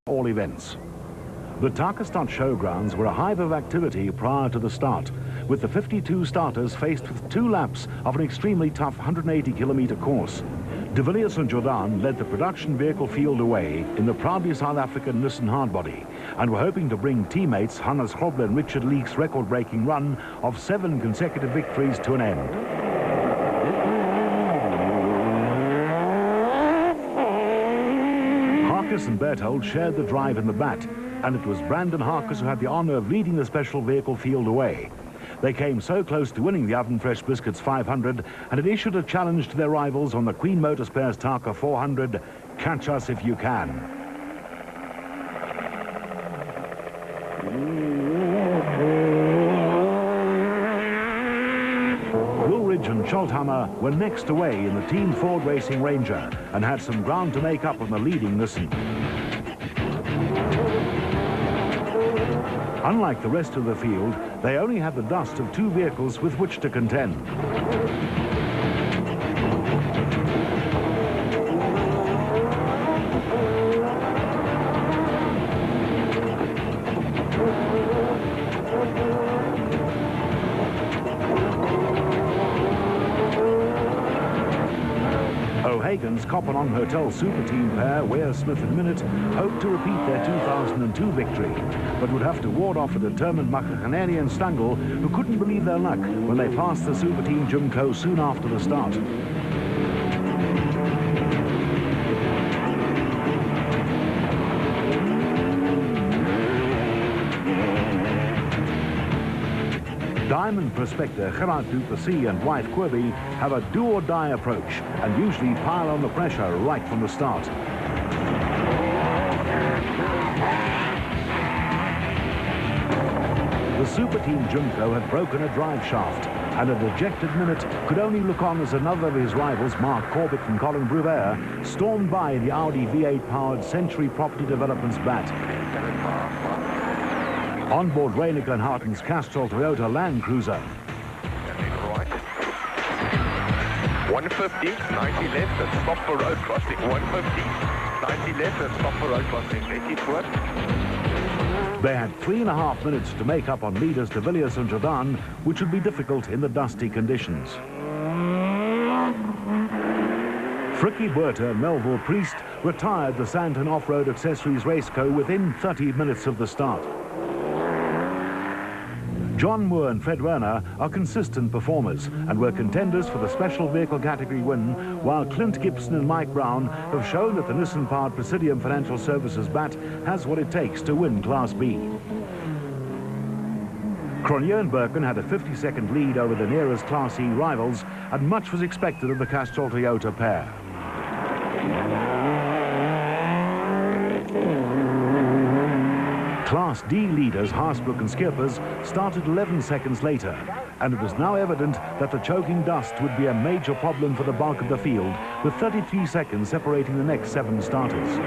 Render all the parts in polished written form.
all events. The Tarka Stunt Showgrounds were a hive of activity prior to the start, with the 52 starters faced with 2 laps of an extremely tough 180-kilometre course. De Villiers and Jordan led the production vehicle field away in the proudly South African Nissan hardbody, and were hoping to bring teammates Hannes Grobler and Richard Leake's record-breaking run of 7 consecutive victories to an end. Harkes and Berthold shared the drive in the bat, and it was Brandon Harkes who had the honour of leading the special vehicle field away. They came so close to winning the Oven Fresh Biscuits 500 and had issued a challenge to their rivals on the Queen Motorspares Tarka 400, catch us if you can. Woolridge and Scholthammer were next away in the Team Ford Racing Ranger and had some ground to make up on the leading Nissan. Unlike the rest of the field, they only had the dust of 2 vehicles with which to contend. O'Hagan's Coppenong Hotel Super Team pair, Ware Smith and Minute, hoped to repeat their 2002 victory, but would have to ward off a determined Makhakaneri and Stangl, who couldn't believe their luck when they passed the Super Team Jumco soon after the start. Diamond prospector Gerard Duplessis and wife Quirby have a do-or-die approach and usually pile on the pressure right from the start. The Super Team Jumco had broken a drive shaft, and a dejected Minute could only look on as another of his rivals, Mark Corbett and Colin Bruvere, stormed by the Audi V8-powered Century Property Development's bat. On board Reinecker and Harton's Castrol Toyota Land Cruiser. Right. 150, 90 left and stop for road crossing. 150, 90 left and stop for road crossing. Let it work. They had 3.5 minutes to make up on leaders De Villiers and Jordan, which would be difficult in the dusty conditions. Frikkie Buerter and Melville Priest retired the Santon Off-Road Accessories Race Co. within 30 minutes of the start. John Moore and Fred Werner are consistent performers and were contenders for the special vehicle category win, while Clint Gibson and Mike Brown have shown that the Nissan-powered Presidium Financial Services bat has what it takes to win Class B. Cronje and Birken had a 50-second lead over the nearest Class E rivals, and much was expected of the Castrol Toyota pair. Class D leaders Haasbroek and Skippers started 11 seconds later, and it was now evident that the choking dust would be a major problem for the bulk of the field, with 33 seconds separating the next 7 starters.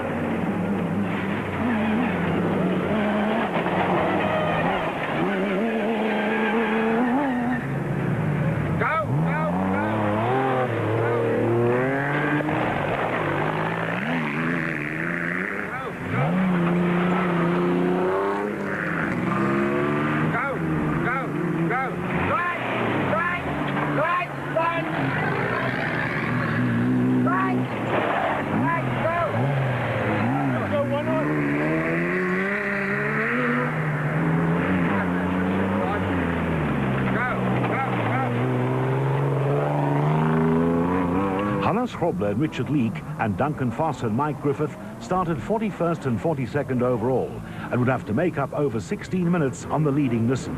Hannes Grobler and Richard Leake and Duncan Foss and Mike Griffith started 41st and 42nd overall and would have to make up over 16 minutes on the leading Nissan.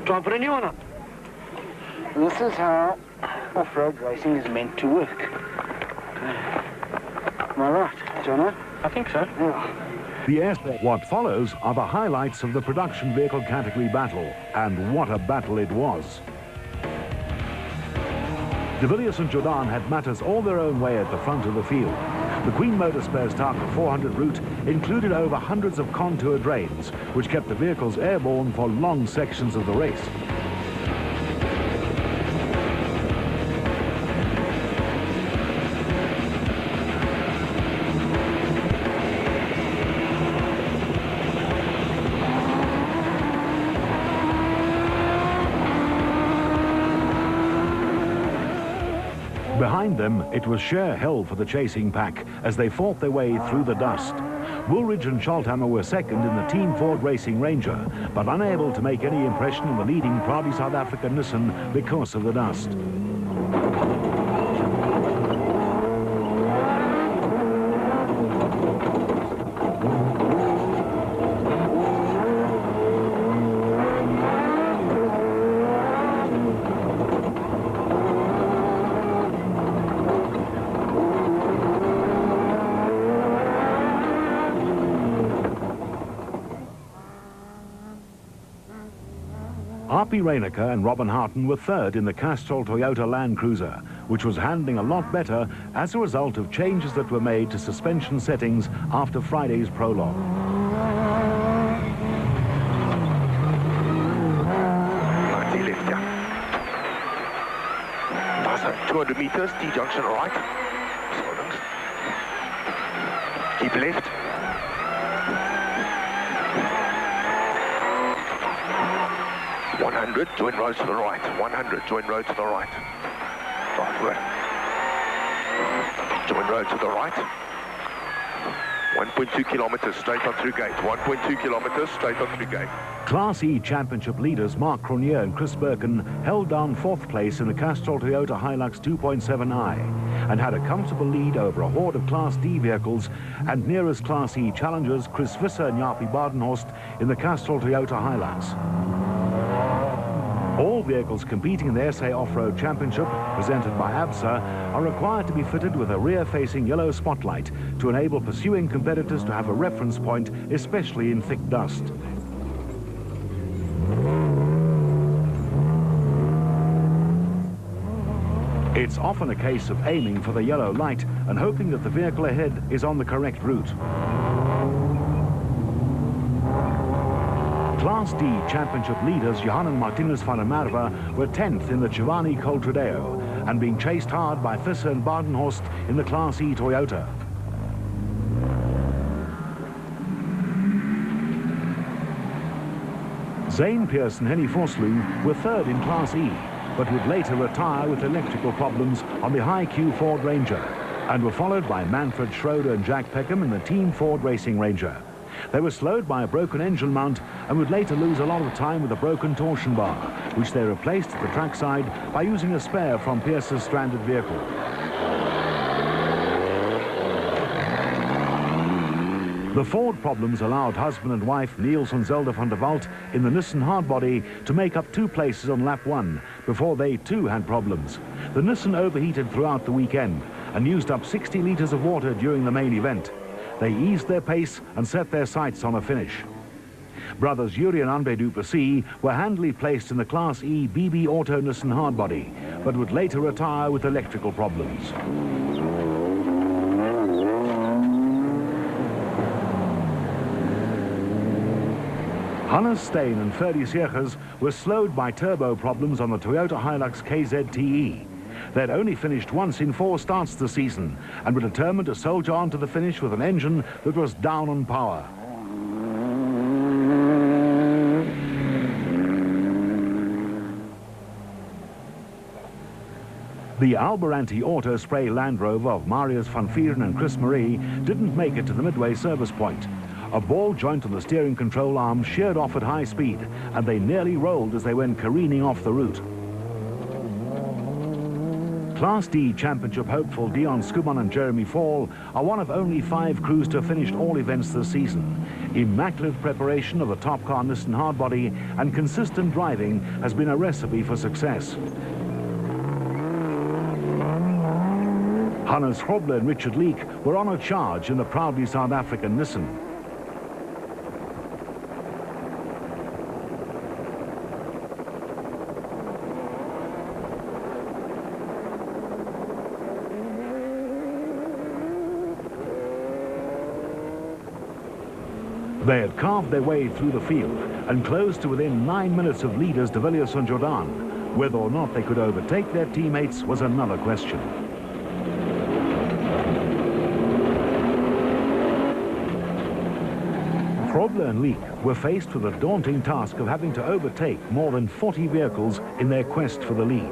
Try and put a new one up. This is how off-road racing is meant to work. Am I right, Jono? I think so. Yeah. What follows are the highlights of the production vehicle category battle, and what a battle it was. De Villiers and Jordan had matters all their own way at the front of the field. The Queen Motorspares Tarka 400 route included over hundreds of contour drains, which kept the vehicles airborne for long sections of the race. Behind them, it was sheer hell for the chasing pack as they fought their way through the dust. Woolridge and Scholthammer were second in the Team Ford Racing Ranger, but unable to make any impression on the leading proudly South African Nissan because of the dust. R.P. Reynecker and Robin Harton were third in the Castrol Toyota Land Cruiser, which was handling a lot better as a result of changes that were made to suspension settings after Friday's prologue. 90 left, yeah. 1,200 meters, T-junction right. Keep left. 100, join road to the right. 100, join road to the right. Right way. Join road to the right. 1.2 kilometers straight on through gate. 1.2 kilometers straight on through gate. Class E Championship leaders Mark Cronier and Chris Birkin held down fourth place in the Castrol Toyota Hilux 2.7i and had a comfortable lead over a horde of Class D vehicles and nearest Class E challengers Chris Visser and Jaapie Badenhorst in the Castrol Toyota Hilux. All vehicles competing in the SA Off-Road Championship, presented by ABSA, are required to be fitted with a rear-facing yellow spotlight to enable pursuing competitors to have a reference point, especially in thick dust. It's often a case of aiming for the yellow light and hoping that the vehicle ahead is on the correct route. Class D Championship leaders Johan and Martinez van der Merwe were 10th in the Giovanni Coltradeo and being chased hard by Visser and Badenhorst in the Class E Toyota. Zane Pierce and Henny Vosloo were third in Class E, but would later retire with electrical problems on the High Q Ford Ranger, and were followed by Manfred Schroeder and Jack Peckham in the Team Ford Racing Ranger. They were slowed by a broken engine mount and would later lose a lot of time with a broken torsion bar, which they replaced at the trackside by using a spare from Pierce's stranded vehicle. The Ford problems allowed husband and wife Niels and Zelda van der Walt in the Nissan hardbody to make up 2 places on lap 1 before they too had problems. The Nissan overheated throughout the weekend and used up 60 litres of water during the main event. They eased their pace and set their sights on a finish. Brothers Yuri and Anbe Duplessis were handily placed in the Class E BB Auto Nissan hardbody, but would later retire with electrical problems. Hannes Steen and Ferdy Seegers were slowed by turbo problems on the Toyota Hilux KZTE. They'd only finished once in 4 starts this season and were determined to soldier on to the finish with an engine that was down on power. The Albaranti Auto Spray Land Rover of Marius van Vieren and Chris Marie didn't make it to the midway service point. A ball joint on the steering control arm sheared off at high speed, and they nearly rolled as they went careening off the route. Class D Championship hopeful Dion Skuman and Jeremy Fall are one of only 5 crews to have finished all events this season. Immaculate preparation of the top car Nissan hardbody and consistent driving has been a recipe for success. Hannes Hrobler and Richard Leek were on a charge in the proudly South African Nissan. They had carved their way through the field and closed to within 9 minutes of leaders de Villiers and Jordan. Whether or not they could overtake their teammates was another question. Krobler and Leek were faced with the daunting task of having to overtake more than 40 vehicles in their quest for the lead.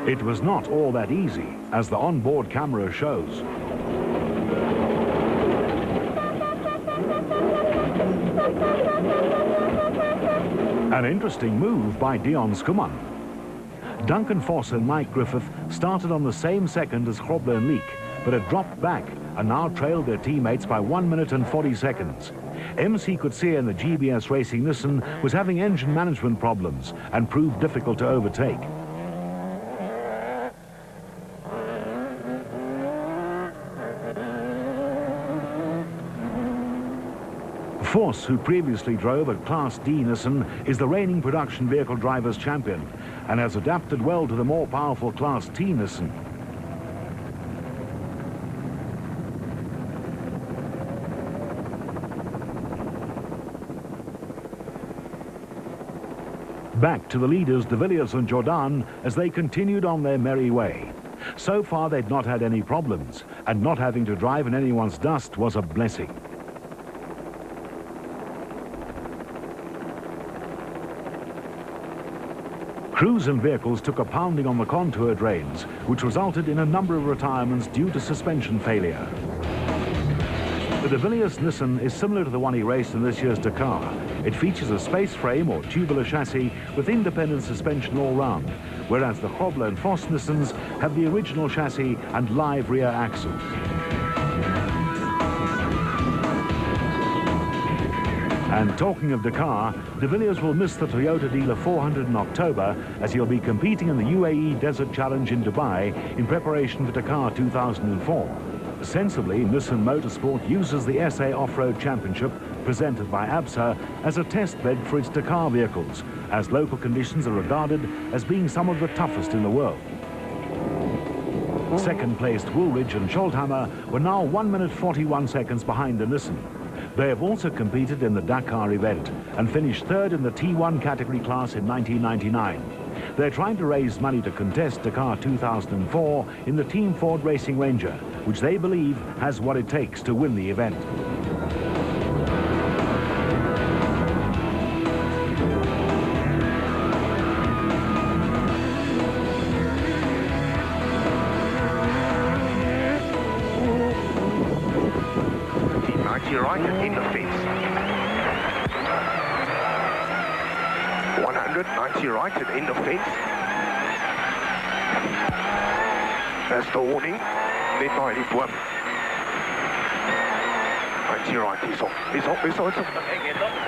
It was not all that easy, as the onboard camera shows. An interesting move by Dion Skuman. Duncan Foss and Mike Griffith started on the same second as Krobler and Leek, but had dropped back and now trailed their teammates by 1 minute and 40 seconds. MC Coetzee in the GBS Racing Nissan was having engine management problems and proved difficult to overtake. Foss, who previously drove a Class D Nissan, is the reigning production vehicle drivers champion and has adapted well to the more powerful Class T Nissan. Back to the leaders, de Villiers and Jordan, as they continued on their merry way. So far, they'd not had any problems, and not having to drive in anyone's dust was a blessing. Crews and vehicles took a pounding on the contour drains, which resulted in a number of retirements due to suspension failure. The de Villiers Nissan is similar to the one he raced in this year's Dakar. It features a space frame or tubular chassis with independent suspension all round, whereas the Krobler and Foss Nissans have the original chassis and live rear axle. And talking of Dakar, de Villiers will miss the Toyota Dealer 400 in October, as he'll be competing in the UAE Desert Challenge in Dubai in preparation for Dakar 2004. Sensibly, Nissan Motorsport uses the SA Off-Road Championship, presented by ABSA, as a test bed for its Dakar vehicles, as local conditions are regarded as being some of the toughest in the world. Second-placed Woolridge and Scholthammer were now 1 minute 41 seconds behind the Nissan. They have also competed in the Dakar event and finished third in the T1 category class in 1999. They're trying to raise money to contest Dakar 2004 in the Team Ford Racing Ranger, which they believe has what it takes to win the event. Right and in the fence. 190 right and in the fence. That's the warning. Net right is one. 90 right is off. Is off, is off, is off.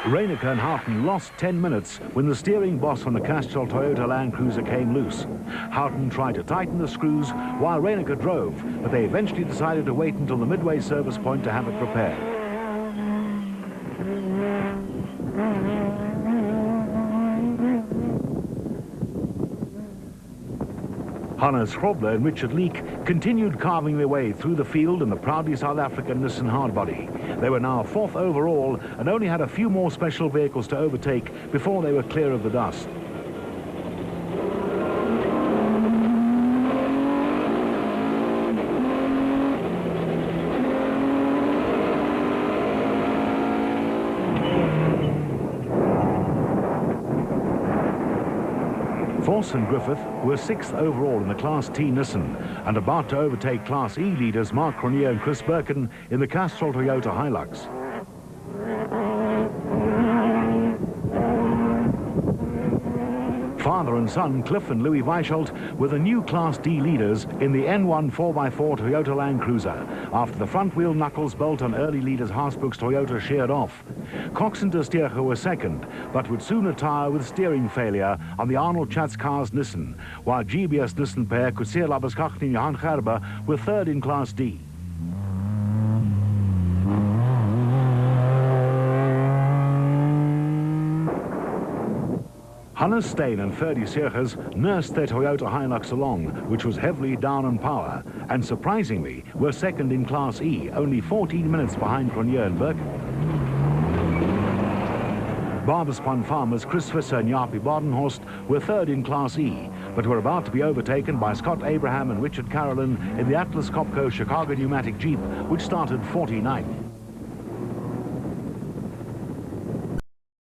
Reineke and Houghton lost 10 minutes when the steering boss on the Castrol Toyota Land Cruiser came loose. Houghton tried to tighten the screws while Reineke drove, but they eventually decided to wait until the midway service point to have it repaired. Hannes Krobler and Richard Leek continued carving their way through the field in the proudly South African Nissan hardbody. They were now fourth overall and only had a few more special vehicles to overtake before they were clear of the dust. Foss and Griffith were sixth overall in the Class T Nissan and about to overtake Class E leaders Mark Cronier and Chris Birkin in the Castrol Toyota Hilux. Father and son, Cliff and Louis Weichold, were the new Class D leaders in the N1 4x4 Toyota Land Cruiser, after the front wheel knuckles bolt on early leaders Haasbroek's Toyota sheared off. Cox and de Steerge were second, but would soon retire with steering failure on the Arnold Chatzkars Nissan, while GBS Nissan pair Coetzee Labuschagne and Johan Gerber were third in Class D. Hannes Steen and Ferdy Searchers nursed their Toyota Hilux along, which was heavily down on power, and surprisingly were second in Class E, only 14 minutes behind Cronje and Burke. Barberspun farmers Chris Visser and Jaapie Badenhorst were third in Class E, but were about to be overtaken by Scott Abraham and Richard Carolyn in the Atlas Copco Chicago pneumatic Jeep, which started 49.